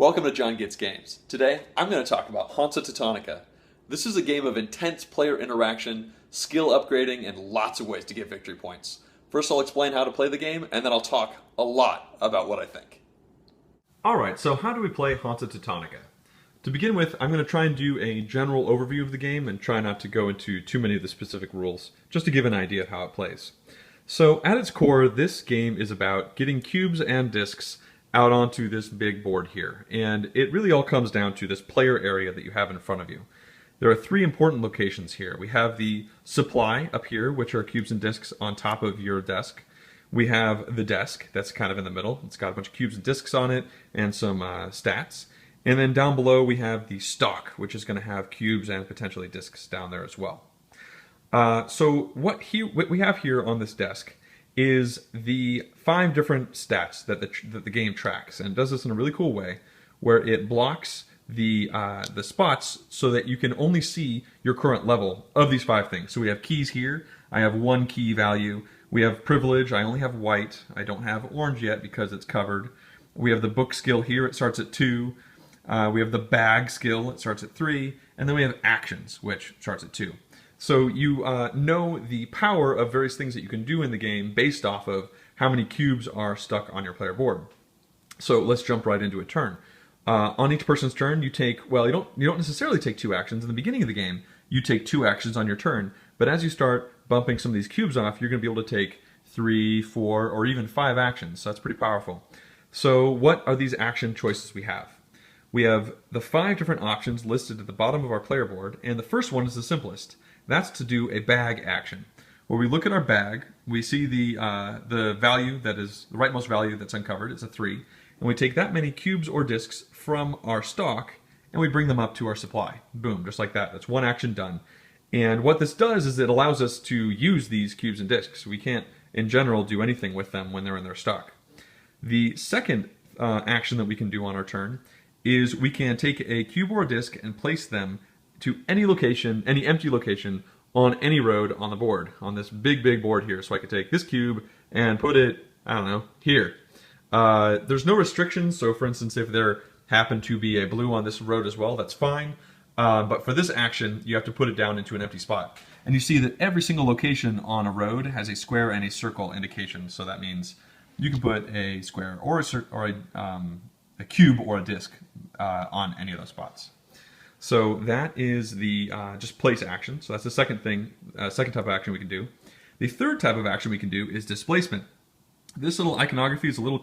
Welcome to John Gets Games. Today, I'm going to talk about Hansa Teutonica. This is a game of intense player interaction, skill upgrading, and lots of ways to get victory points. First, I'll explain how to play the game, and then I'll talk a lot about what I think. Alright, so how do we play Hansa Teutonica? To begin with, I'm going to try and do a general overview of the game and try not to go into too many of the specific rules, just to give an idea of how it plays. So, at its core, this game is about getting cubes and discs out onto this big board here, and it really all comes down to this player area that you have in front of you. There are three important locations here. We have the supply up here, which are cubes and discs on top of your desk. We have the desk, that's kind of in the middle. It's got a bunch of cubes and discs on it and some stats. And then down below we have the stock, which is going to have cubes and potentially discs down there as well. So what we have here on this desk is the 5 different stats that the game tracks, and it does this in a really cool way, where it blocks the spots so that you can only see your current level of these 5 things. So we have keys here. I have 1 key value. We have privilege. I only have white. I don't have orange yet because it's covered. We have the book skill here. It starts at 2. We have the bag skill. It starts at 3. And then we have actions, which starts at 2. So you know the power of various things that you can do in the game based off of how many cubes are stuck on your player board. So let's jump right into a turn. On each person's turn, you take, well, you don't necessarily take 2 actions. In the beginning of the game, you take 2 actions on your turn. But as you start bumping some of these cubes off, you're going to be able to take 3, 4, or even 5 actions. So that's pretty powerful. So what are these action choices we have? We have the 5 different options listed at the bottom of our player board, and the first one is the simplest. That's to do a bag action. Where we look at our bag, we see the value that is the rightmost value that's uncovered. It's a 3. And we take that many cubes or discs from our stock and we bring them up to our supply. Boom, just like that. That's one action done. And what this does is it allows us to use these cubes and discs. We can't, in general, do anything with them when they're in their stock. The second action that we can do on our turn is we can take a cube or a disc and place them to any location, any empty location on any road on the board, on this big board here. So I could take this cube and put it, I don't know, here. There's no restrictions, so for instance, if there happened to be a blue on this road as well, that's fine. But for this action, you have to put it down into an empty spot. And you see that every single location on a road has a square and a circle indication, so that means you can put a square or a cube or a disc on any of those spots. So that is the just place action. So that's the second type of action we can do. The third type of action we can do is displacement. This little iconography is a little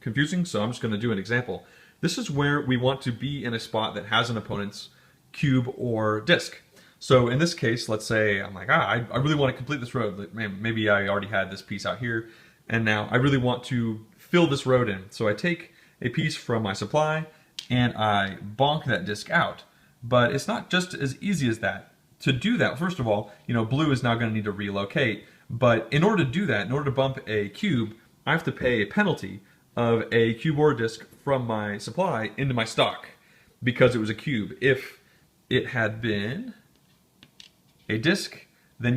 confusing, so I'm just going to do an example. This is where we want to be in a spot that has an opponent's cube or disc. So in this case, let's say I'm like, I really want to complete this road. Maybe I already had this piece out here, and now I really want to fill this road in. So I take a piece from my supply, and I bonk that disc out. But it's not just as easy as that. To do that, first of all, blue is now going to need to relocate. But in order to do that, in order to bump a cube, I have to pay a penalty of a cube or a disc from my supply into my stock because it was a cube. If it had been a disc, then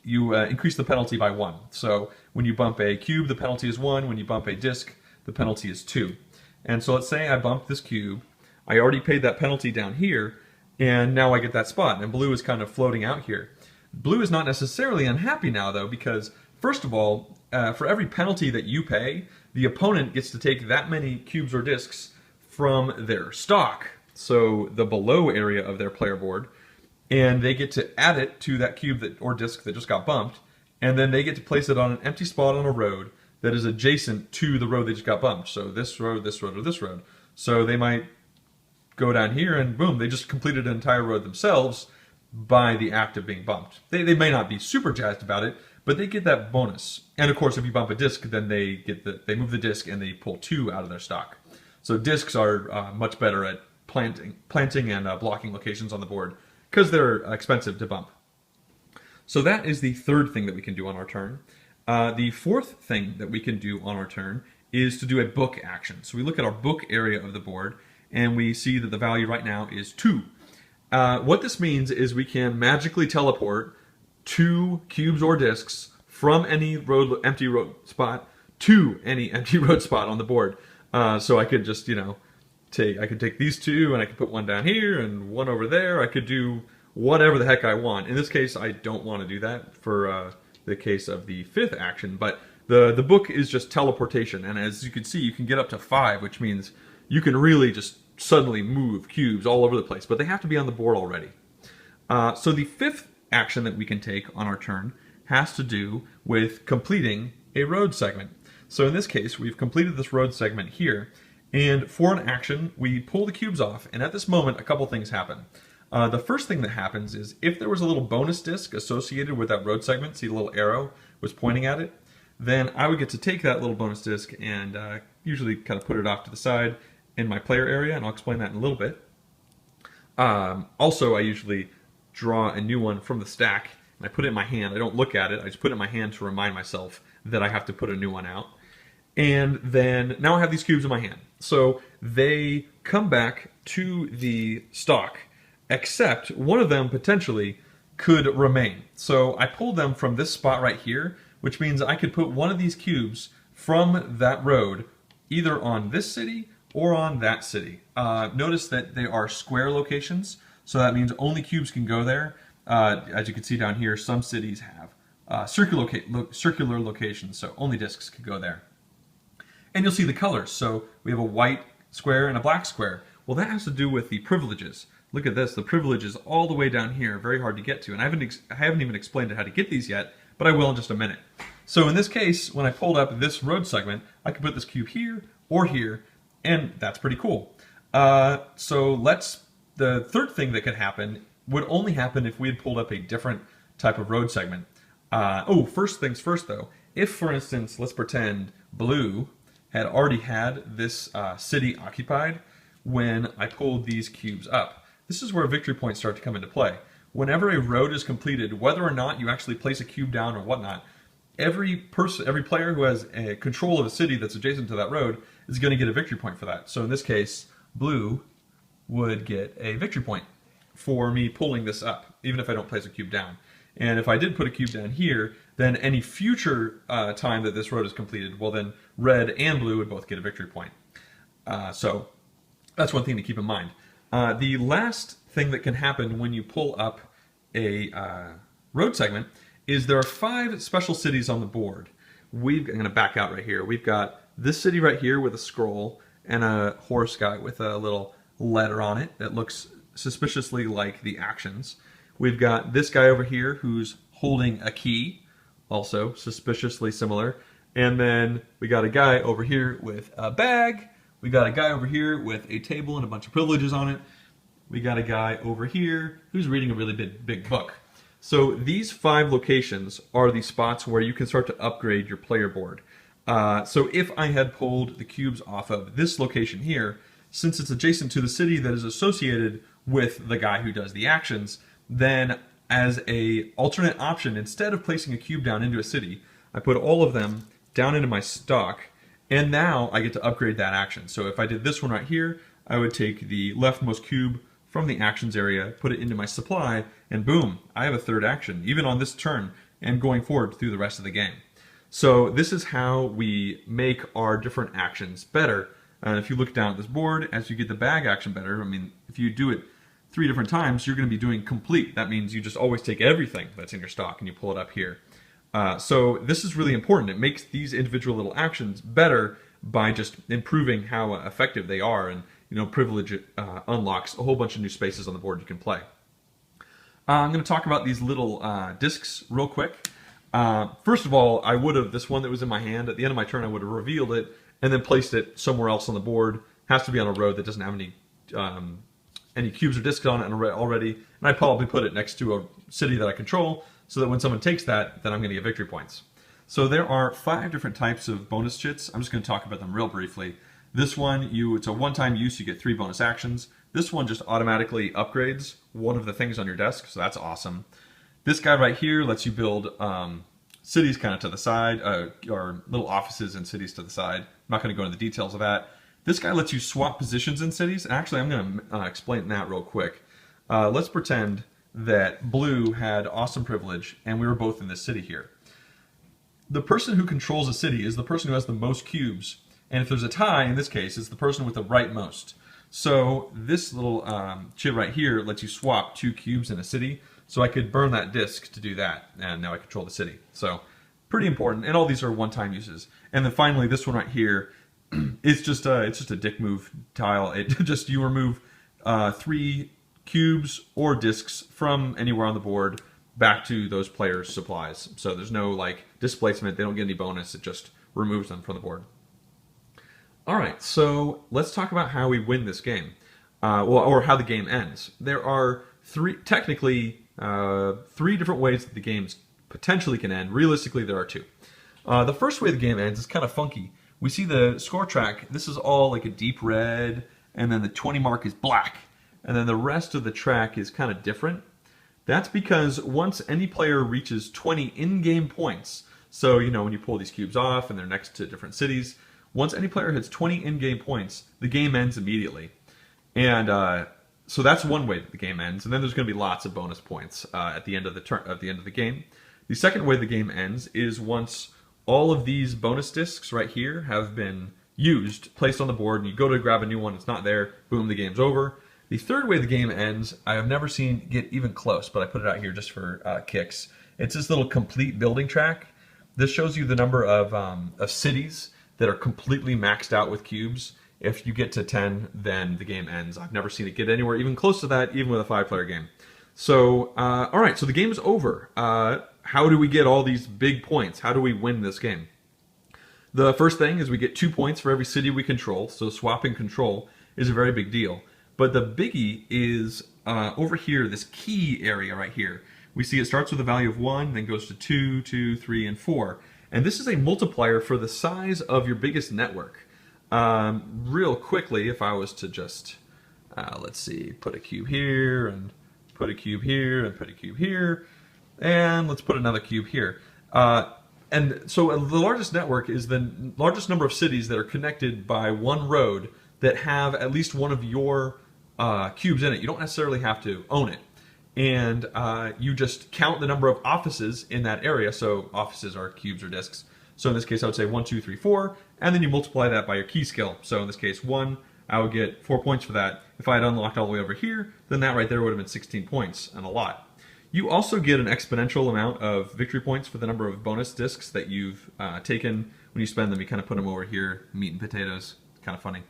you increase the penalty by 1. So when you bump a cube, the penalty is 1. When you bump a disc, the penalty is 2. And so let's say I bumped this cube, I already paid that penalty down here, and now I get that spot, and blue is kind of floating out here. Blue is not necessarily unhappy now though, because first of all, for every penalty that you pay, the opponent gets to take that many cubes or discs from their stock, so the below area of their player board, and they get to add it to that cube or disc that just got bumped, and then they get to place it on an empty spot on a road that is adjacent to the road they just got bumped. So this road, or this road. So they might go down here and boom, they just completed an entire road themselves by the act of being bumped. They may not be super jazzed about it, but they get that bonus. And of course, if you bump a disc, then they move the disc and they pull 2 out of their stock. So discs are much better at planting and blocking locations on the board because they're expensive to bump. So that is the third thing that we can do on our turn. The fourth thing that we can do on our turn is to do a book action. So we look at our book area of the board, and we see that the value right now is 2. What this means is we can magically teleport 2 cubes or discs from any empty road spot to any empty road spot on the board. So I could just, could take these two and I could put one down here and one over there. I could do whatever the heck I want. In this case, I don't want to do that for the case of the fifth action, but the book is just teleportation, and as you can see, you can get up to 5, which means you can really just suddenly move cubes all over the place, but they have to be on the board already. So the fifth action that we can take on our turn has to do with completing a road segment. So in this case, we've completed this road segment here, and for an action, we pull the cubes off, and at this moment, a couple things happen. The first thing that happens is if there was a little bonus disc associated with that road segment, see the little arrow was pointing at it, then I would get to take that little bonus disc and usually kind of put it off to the side in my player area, and I'll explain that in a little bit. Also, I usually draw a new one from the stack, and I put it in my hand. I don't look at it, I just put it in my hand to remind myself that I have to put a new one out. And then, now I have these cubes in my hand. So they come back to the stock, except one of them potentially could remain. So I pulled them from this spot right here, which means I could put one of these cubes from that road either on this city or on that city. Notice that they are square locations, so that means only cubes can go there. As you can see down here, some cities have circular locations, so only discs can go there. And you'll see the colors. So we have a white square and a black square. Well, that has to do with the privileges. Look at this, the privileges all the way down here, very hard to get to. And I haven't even explained how to get these yet, but I will in just a minute. So in this case, when I pulled up this road segment, I could put this cube here or here, and that's pretty cool. The third thing that could happen would only happen if we had pulled up a different type of road segment. First things first though, if for instance, let's pretend blue had already had this city occupied when I pulled these cubes up. This is where victory points start to come into play. Whenever a road is completed, whether or not you actually place a cube down or whatnot, every player who has control of a city that's adjacent to that road is going to get a victory point for that. So in this case, blue would get a victory point for me pulling this up, even if I don't place a cube down. And if I did put a cube down here, then any future time that this road is completed, well then red and blue would both get a victory point. So that's one thing to keep in mind. The last thing that can happen when you pull up a road segment is there are 5 special cities on the board. I'm going to back out right here. We've got this city right here with a scroll and a horse guy with a little letter on it that looks suspiciously like the actions. We've got this guy over here who's holding a key, also suspiciously similar. And then we got a guy over here with a bag. We got a guy over here with a table and a bunch of privileges on it. We got a guy over here who's reading a really big book. So these 5 locations are the spots where you can start to upgrade your player board. So if I had pulled the cubes off of this location here, since it's adjacent to the city that is associated with the guy who does the actions, then as a alternate option, instead of placing a cube down into a city, I put all of them down into my stock, and now I get to upgrade that action. So if I did this one right here, I would take the leftmost cube from the actions area, put it into my supply, and boom, I have a third action, even on this turn, and going forward through the rest of the game. So this is how we make our different actions better. If you look down at this board, as you get the bag action better, I mean, if you do it 3 different times, you're going to be doing complete. That means you just always take everything that's in your stock and you pull it up here. So this is really important. It makes these individual little actions better by just improving how effective they are, and privilege unlocks a whole bunch of new spaces on the board you can play. I'm going to talk about these little discs real quick. First of all, I would have, this one that was in my hand, at the end of my turn I would have revealed it and then placed it somewhere else on the board. It has to be on a road that doesn't have any cubes or discs on it already, and I'd probably put it next to a city that I control so that when someone takes that, then I'm going to get victory points. So there are 5 different types of bonus chits. I'm just going to talk about them real briefly. This one, it's a one-time use, you get 3 bonus actions. This one just automatically upgrades one of the things on your desk, so that's awesome. This guy right here lets you build cities kind of to the side, or little offices and cities to the side. I'm not going to go into the details of that. This guy lets you swap positions in cities. Actually, I'm going to explain that real quick. Let's pretend that blue had awesome privilege and we were both in this city here. The person who controls a city is the person who has the most cubes, and if there's a tie, in this case, it's the person with the rightmost. So this little chip right here lets you swap 2 cubes in a city. So I could burn that disk to do that, and now I control the city. So pretty important, and all these are one-time uses. And then finally, this one right here, it's just a dick move tile. It just you remove 3 cubes or discs from anywhere on the board back to those players' supplies. So there's no like displacement. They don't get any bonus. It just removes them from the board. All right, so let's talk about how we win this game, or how the game ends. There are technically 3 different ways that the game potentially can end. Realistically, there are 2. The first way the game ends is kind of funky. We see the score track. This is all like a deep red, and then the 20 mark is black, and then the rest of the track is kind of different. That's because once any player reaches 20 in-game points, so you know when you pull these cubes off and they're next to different cities, once any player hits 20 in-game points, the game ends immediately. And so that's one way that the game ends, and then there's going to be lots of bonus points at the end of the game. The second way the game ends is once all of these bonus discs right here have been used, placed on the board, and you go to grab a new one, it's not there, boom, the game's over. The third way the game ends, I have never seen get even close, but I put it out here just for kicks. It's this little complete building track. This shows you the number of cities that are completely maxed out with cubes. If you get to 10, then the game ends. I've never seen it get anywhere even close to that, even with a 5-player game. So, all right, so the game is over. How do we get all these big points? How do we win this game? The first thing is we get 2 points for every city we control, so swapping control is a very big deal. But the biggie is over here, this key area right here. We see it starts with a value of 1, then goes to 2, 2, 3, and 4. And this is a multiplier for the size of your biggest network. Real quickly, if I was to just, let's see, put a cube here, and put a cube here, and put a cube here, and let's put another cube here. And so the largest network is the largest number of cities that are connected by one road that have at least one of your cubes in it. You don't necessarily have to own it. And you just count the number of offices in that area. So offices are cubes or discs. So in this case, I would say 1, 2, 3, 4, and then you multiply that by your key skill. So in this case, 1, I would get 4 points for that. If I had unlocked all the way over here, then that right there would have been 16 points, and a lot. You also get an exponential amount of victory points for the number of bonus discs that you've taken. When you spend them, you kind of put them over here, meat and potatoes. Kind of funny.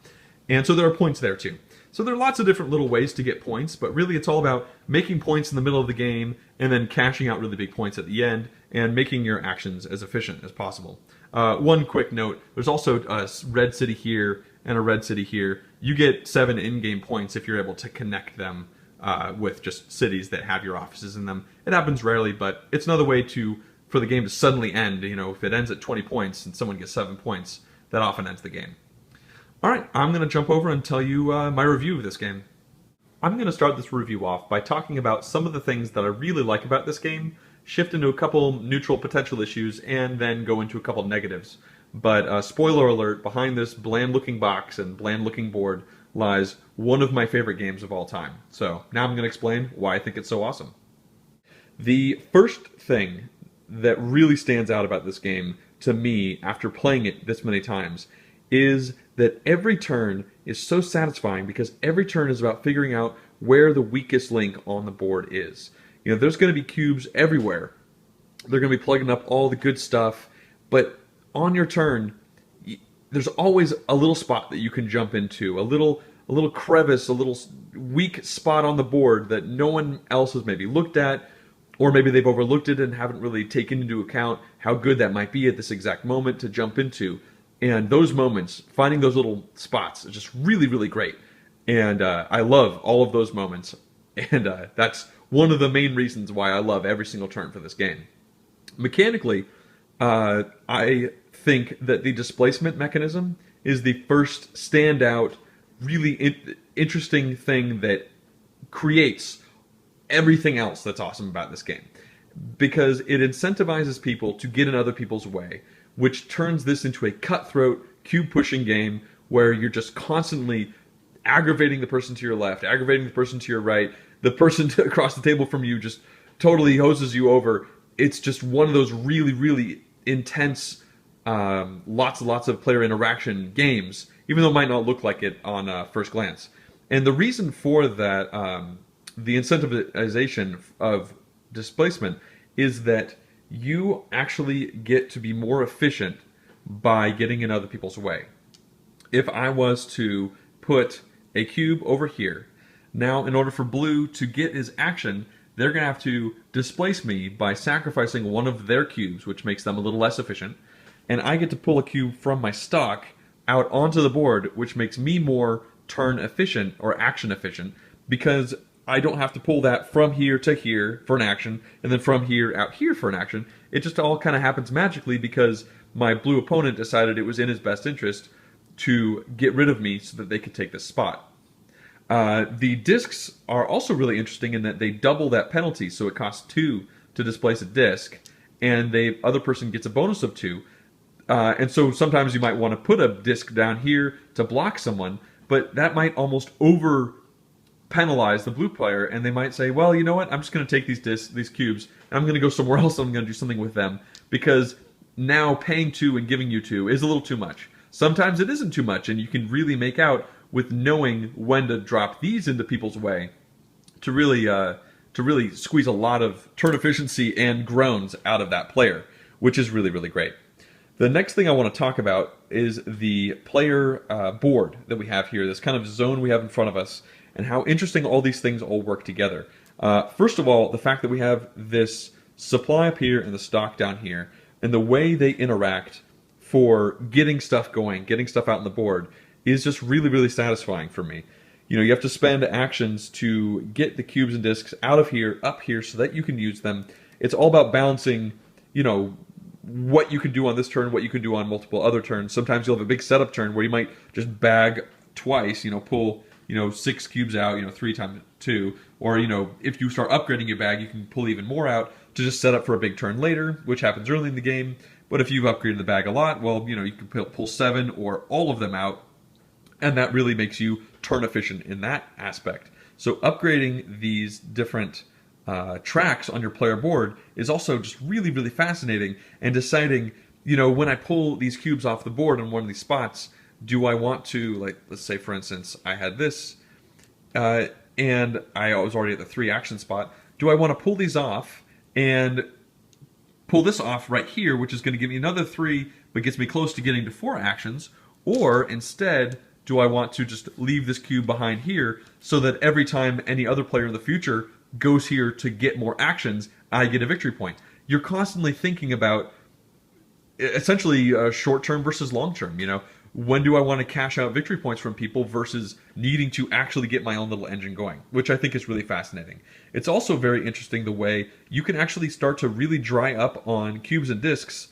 And so there are points there too. So there are lots of different little ways to get points, but really it's all about making points in the middle of the game and then cashing out really big points at the end and making your actions as efficient as possible. One quick note, there's also a red city here and a red city here. You get 7 in-game points if you're able to connect them with just cities that have your offices in them. It happens rarely, but it's another way for the game to suddenly end. You know, if it ends at 20 points and someone gets 7 points, that often ends the game. All right, I'm going to jump over and tell you my review of this game. I'm going to start this review off by talking about some of the things that I really like about this game, shift into a couple neutral potential issues, and then go into a couple negatives. But spoiler alert, behind this bland-looking box and bland-looking board lies one of my favorite games of all time. So now I'm going to explain why I think it's so awesome. The first thing that really stands out about this game to me after playing it this many times is that every turn is so satisfying because every turn is about figuring out where the weakest link on the board is. You know, there's going to be cubes everywhere. They're going to be plugging up all the good stuff, but on your turn, there's always a little spot that you can jump into, a little crevice, a little weak spot on the board that no one else has maybe looked at, or maybe they've overlooked it and haven't really taken into account how good that might be at this exact moment to jump into. And those moments, finding those little spots, is just really, really great. And I love all of those moments. And that's one of the main reasons why I love every single turn for this game. Mechanically, I think that the displacement mechanism is the first standout, really interesting thing that creates everything else that's awesome about this game. Because it incentivizes people to get in other people's way, which turns this into a cutthroat, cube-pushing game where you're just constantly aggravating the person to your left, aggravating the person to your right, the person across the table from you just totally hoses you over. It's just one of those really, really intense, lots and lots of player interaction games, even though it might not look like it on first glance. And the reason for that, the incentivization of displacement, is that you actually get to be more efficient by getting in other people's way. If I was to put a cube over here, now in order for blue to get his action, they're going to have to displace me by sacrificing one of their cubes, which makes them a little less efficient. And I get to pull a cube from my stock out onto the board, which makes me more turn efficient or action efficient, because I don't have to pull that from here to here for an action, and then from here out here for an action. It just all kind of happens magically because my blue opponent decided it was in his best interest to get rid of me so that they could take this spot. The discs are also really interesting in that they double that penalty, so it costs 2 to displace a disc, and the other person gets a bonus of 2. And so sometimes you might want to put a disc down here to block someone, but that might almost over penalize the blue player, and they might say, well, you know what, I'm just going to take these cubes, and I'm going to go somewhere else, and I'm going to do something with them, because now paying 2 and giving you 2 is a little too much. Sometimes it isn't too much, and you can really make out with knowing when to drop these into people's way to really squeeze a lot of turn efficiency and groans out of that player, which is really, really great. The next thing I want to talk about is the player board that we have here, this kind of zone we have in front of us, and how interesting all these things all work together. First of all, the fact that we have this supply up here and the stock down here, and the way they interact for getting stuff going, getting stuff out on the board, is just really, really satisfying for me. You know, you have to spend actions to get the cubes and discs out of here, up here, so that you can use them. It's all about balancing, you know, what you can do on this turn, what you can do on multiple other turns. Sometimes you'll have a big setup turn where you might just bag twice, you know, pull, you know, 6 cubes out, you know, 3 times 2. Or, you know, if you start upgrading your bag, you can pull even more out to just set up for a big turn later, which happens early in the game. But if you've upgraded the bag a lot, well, you know, you can pull 7 or all of them out, and that really makes you turn efficient in that aspect. So upgrading these different tracks on your player board is also just really, really fascinating, and deciding, you know, when I pull these cubes off the board on one of these spots, do I want to, like, let's say for instance, I had this, and I was already at the 3 action spot, do I want to pull these off and pull this off right here, which is going to give me another 3, but gets me close to getting to 4 actions, or instead, do I want to just leave this cube behind here so that every time any other player in the future goes here to get more actions, I get a victory point? You're constantly thinking about essentially short-term versus long-term. You know, when do I want to cash out victory points from people versus needing to actually get my own little engine going, which I think is really fascinating. It's also very interesting the way you can actually start to really dry up on cubes and discs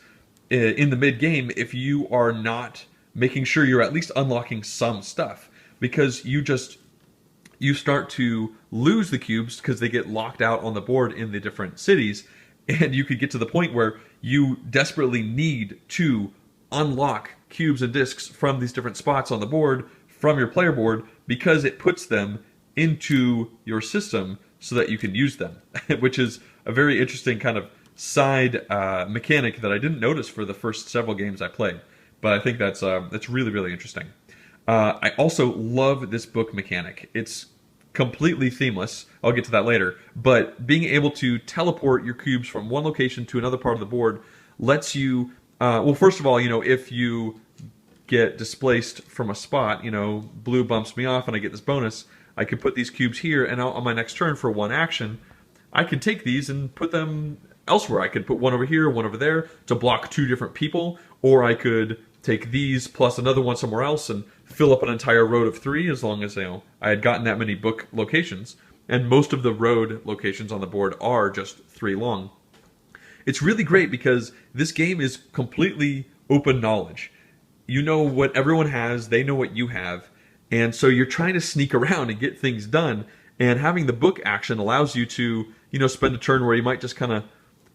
in the mid-game if you are not making sure you're at least unlocking some stuff, because you start to lose the cubes because they get locked out on the board in the different cities, and you could get to the point where you desperately need to unlock cubes and discs from these different spots on the board from your player board, because it puts them into your system so that you can use them, which is a very interesting kind of side mechanic that I didn't notice for the first several games I played. But I think that's really, really interesting. I also love this book mechanic. It's completely themeless. I'll get to that later. But being able to teleport your cubes from one location to another part of the board lets you, well, first of all, you know, if you get displaced from a spot, you know, blue bumps me off and I get this bonus, I could put these cubes here, and on my next turn for 1 action, I could take these and put them elsewhere. I could put one over here, one over there to block 2 different people, or I could take these plus another one somewhere else and fill up an entire road of 3, as long as, you know, I had gotten that many book locations. And most of the road locations on the board are just 3 long. It's really great because this game is completely open knowledge. You know what everyone has, they know what you have, and so you're trying to sneak around and get things done, and having the book action allows you to, you know, spend a turn where you might just kind of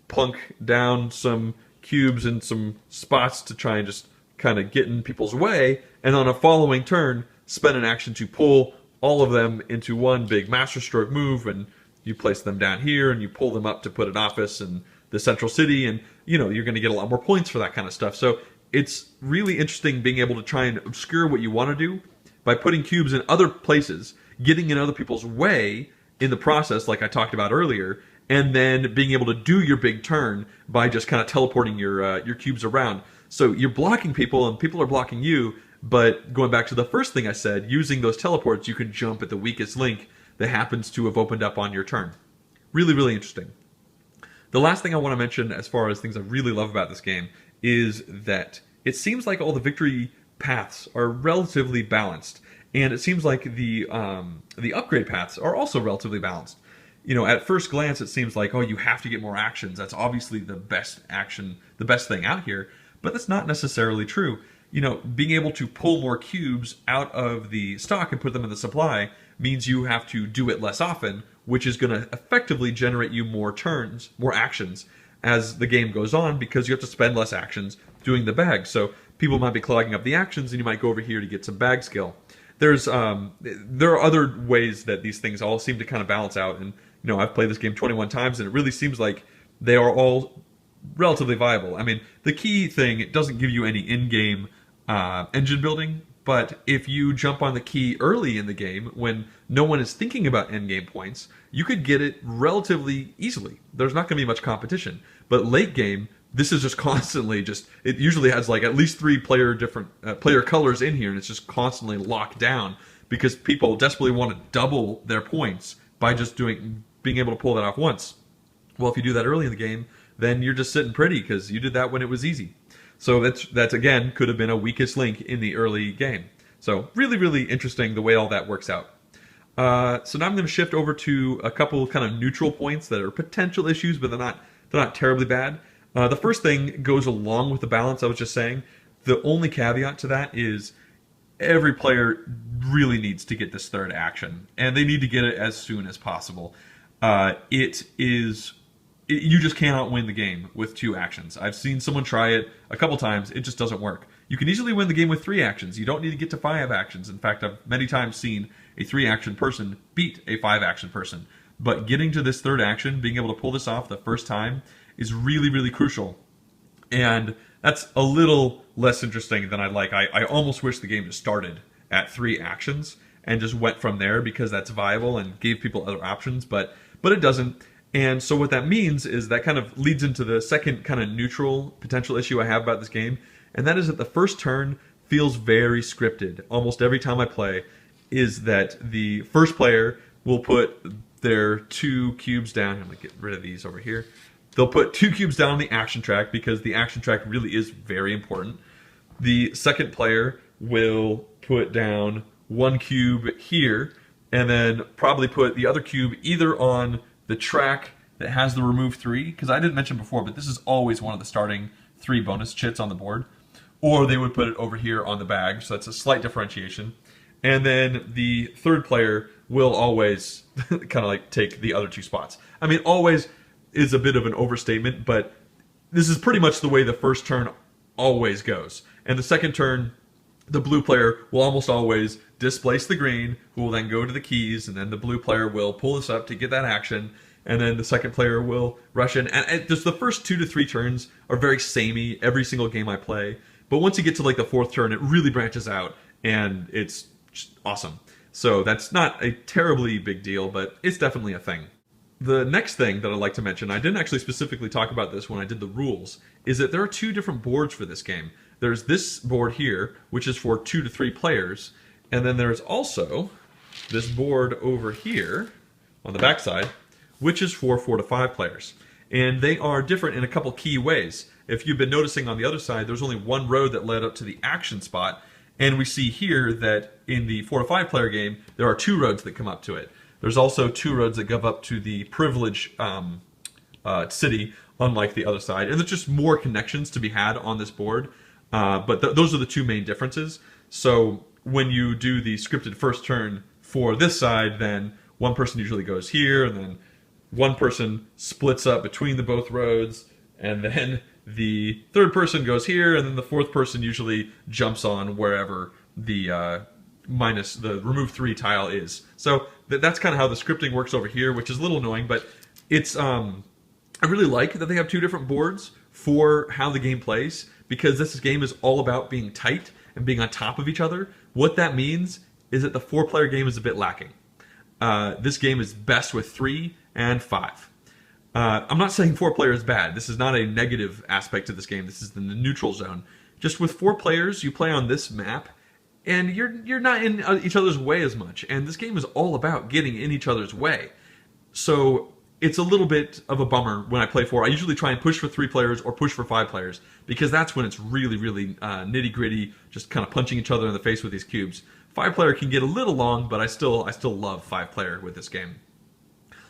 plunk down some cubes in some spots to try and just kind of get in people's way, and on a following turn, spend an action to pull all of them into one big masterstroke move, and you place them down here, and you pull them up to put an office in the central city, and, you know, you're going to get a lot more points for that kind of stuff. So it's really interesting being able to try and obscure what you want to do by putting cubes in other places, getting in other people's way in the process, like I talked about earlier, and then being able to do your big turn by just kind of teleporting your cubes around. So you're blocking people, and people are blocking you. But going back to the first thing I said, using those teleports, you can jump at the weakest link that happens to have opened up on your turn. Really, really interesting. The last thing I want to mention as far as things I really love about this game is that it seems like all the victory paths are relatively balanced, and it seems like the upgrade paths are also relatively balanced. You know, at first glance, it seems like, oh, you have to get more actions. That's obviously the best action, the best thing out here, but that's not necessarily true. You know, being able to pull more cubes out of the stock and put them in the supply means you have to do it less often, which is going to effectively generate you more turns, more actions as the game goes on, because you have to spend less actions doing the bag. So people might be clogging up the actions, and you might go over here to get some bag skill. There are other ways that these things all seem to kind of balance out, and you know, I've played this game 21 times, and it really seems like they are all relatively viable. I mean, the key thing, it doesn't give you any in-game engine building, but if you jump on the key early in the game when no one is thinking about endgame points, you could get it relatively easily. There's not going to be much competition. But late game, this is just constantly it usually has like at least 3 player colors in here, and it's just constantly locked down because people desperately want to double their points by just being able to pull that off once. Well, if you do that early in the game, then you're just sitting pretty because you did that when it was easy. So that's again could have been a weakest link in the early game. So really, really interesting the way all that works out. So now I'm going to shift over to a couple kind of neutral points that are potential issues, but they're not terribly bad. The first thing goes along with the balance I was just saying. The only caveat to that is every player really needs to get this third action, and they need to get it as soon as possible. You just cannot win the game with 2 actions. I've seen someone try it a couple times. It just doesn't work. You can easily win the game with 3 actions. You don't need to get to 5 actions. In fact, I've many times seen a 3-action person beat a 5-action person. But getting to this third action, being able to pull this off the first time, is really, really crucial. And that's a little less interesting than I'd like. I almost wish the game just started at 3 actions and just went from there, because that's viable and gave people other options, but it doesn't. And so what that means is that kind of leads into the second kind of neutral potential issue I have about this game, and that is that the first turn feels very scripted. Almost every time I play is that the first player will put their 2 cubes down. I'm going to get rid of these over here. They'll put 2 cubes down on the action track because the action track really is very important. The second player will put down 1 cube here, and then probably put the other cube either on the track that has the remove 3, because I didn't mention before, but this is always one of the starting 3 bonus chits on the board, or they would put it over here on the bag, so that's a slight differentiation. And then the third player will always kind of like take the other 2 spots. I mean, always is a bit of an overstatement, but this is pretty much the way the first turn always goes. And the second turn, the blue player will almost always displace the green, who will then go to the keys, and then the blue player will pull this up to get that action, and then the second player will rush in. And just the first 2 to 3 turns are very samey every single game I play, but once you get to like the 4th turn, it really branches out, and it's just awesome. So that's not a terribly big deal, but it's definitely a thing. The next thing that I'd like to mention, I didn't actually specifically talk about this when I did the rules, is that there are 2 different boards for this game. There's this board here, which is for 2 to 3 players, and then there's also this board over here on the backside, which is for 4 to 5 players. And they are different in a couple key ways. If you've been noticing on the other side, there's only 1 road that led up to the action spot, and we see here that in the 4 to 5 player game, there are 2 roads that come up to it. There's also 2 roads that go up to the privilege city, unlike the other side. And there's just more connections to be had on this board. But those are the 2 main differences. So when you do the scripted first turn for this side, then one person usually goes here, and then one person splits up between the both roads, and then the third person goes here, and then the 4th person usually jumps on wherever the minus the remove 3 tile is. So that's kind of how the scripting works over here, which is a little annoying, but it's I really like that they have 2 different boards for how the game plays, because this game is all about being tight and being on top of each other. What that means is that the 4-player game is a bit lacking. this game is best with 3 and 5. I'm not saying 4 players is bad. This is not a negative aspect to this game. This is in the neutral zone. Just with 4 players, you play on this map, and you're not in each other's way as much. And this game is all about getting in each other's way. So it's a little bit of a bummer when I play 4. I usually try and push for 3 players or push for 5 players, because that's when it's really, really nitty-gritty, just kind of punching each other in the face with these cubes. 5-player can get a little long, but I still love 5-player with this game.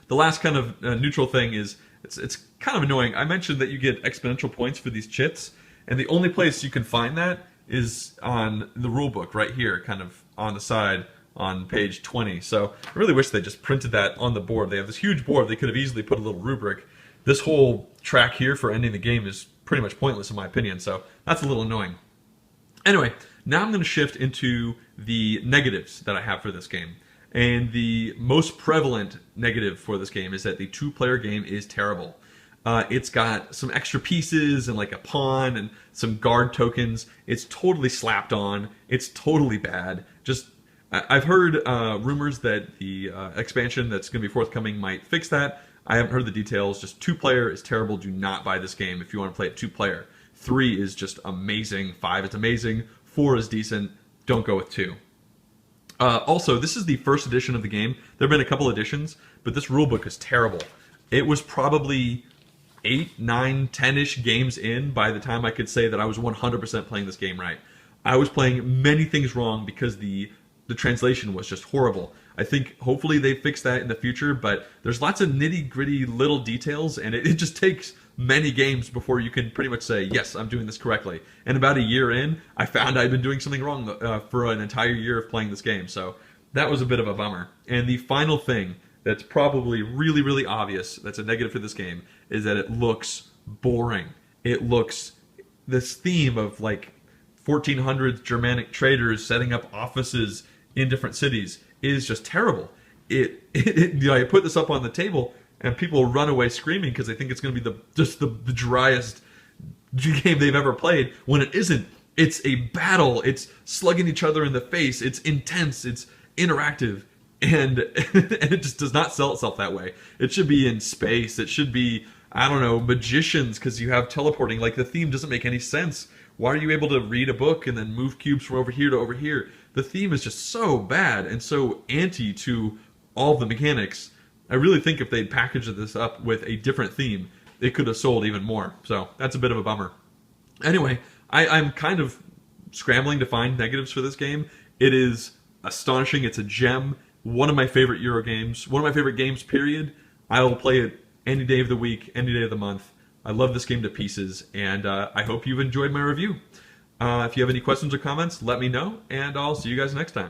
The last kind of neutral thing is, it's kind of annoying. I mentioned that you get exponential points for these chits, and the only place you can find that is on the rulebook right here, kind of on the side on page 20. So I really wish they just printed that on the board. They have this huge board. They could have easily put a little rubric. This whole track here for ending the game is pretty much pointless in my opinion, so that's a little annoying. Anyway, now I'm going to shift into the negatives that I have for this game. And the most prevalent negative for this game is that the 2-player game is terrible. It's got some extra pieces and like a pawn and some guard tokens. It's totally slapped on. It's totally bad. I've heard rumors that the expansion that's going to be forthcoming might fix that. I haven't heard the details. Just 2-player is terrible. Do not buy this game if you want to play it 2-player. 3 is just amazing. 5 is amazing. 4 is decent. Don't go with 2. Also, this is the first edition of the game. There have been a couple editions, but this rulebook is terrible. It was probably 8, 9, 10-ish games in by the time I could say that I was 100% playing this game right. I was playing many things wrong because the translation was just horrible. I think hopefully they fix that in the future, but there's lots of nitty-gritty little details, and it just takes many games before you can pretty much say, yes, I'm doing this correctly. And about a year in, I found I'd been doing something wrong for an entire year of playing this game, so that was a bit of a bummer. And the final thing that's probably really, really obvious that's a negative for this game is that it looks boring. It looks, this theme of like 1400s Germanic traders setting up offices in different cities is just terrible. You know, I put this up on the table and people run away screaming because they think it's going to be just the driest game they've ever played, when it isn't. It's a battle. It's slugging each other in the face. It's intense. It's interactive. And it just does not sell itself that way. It should be in space. It should be, I don't know, magicians, because you have teleporting. Like, the theme doesn't make any sense. Why are you able to read a book and then move cubes from over here to over here? The theme is just so bad and so anti to all of the mechanics. I really think if they'd packaged this up with a different theme, it could have sold even more. So that's a bit of a bummer. Anyway, I'm kind of scrambling to find negatives for this game. It is astonishing. It's a gem. One of my favorite Euro games. One of my favorite games, period. I will play it any day of the week, any day of the month. I love this game to pieces, and I hope you've enjoyed my review. If you have any questions or comments, let me know, and I'll see you guys next time.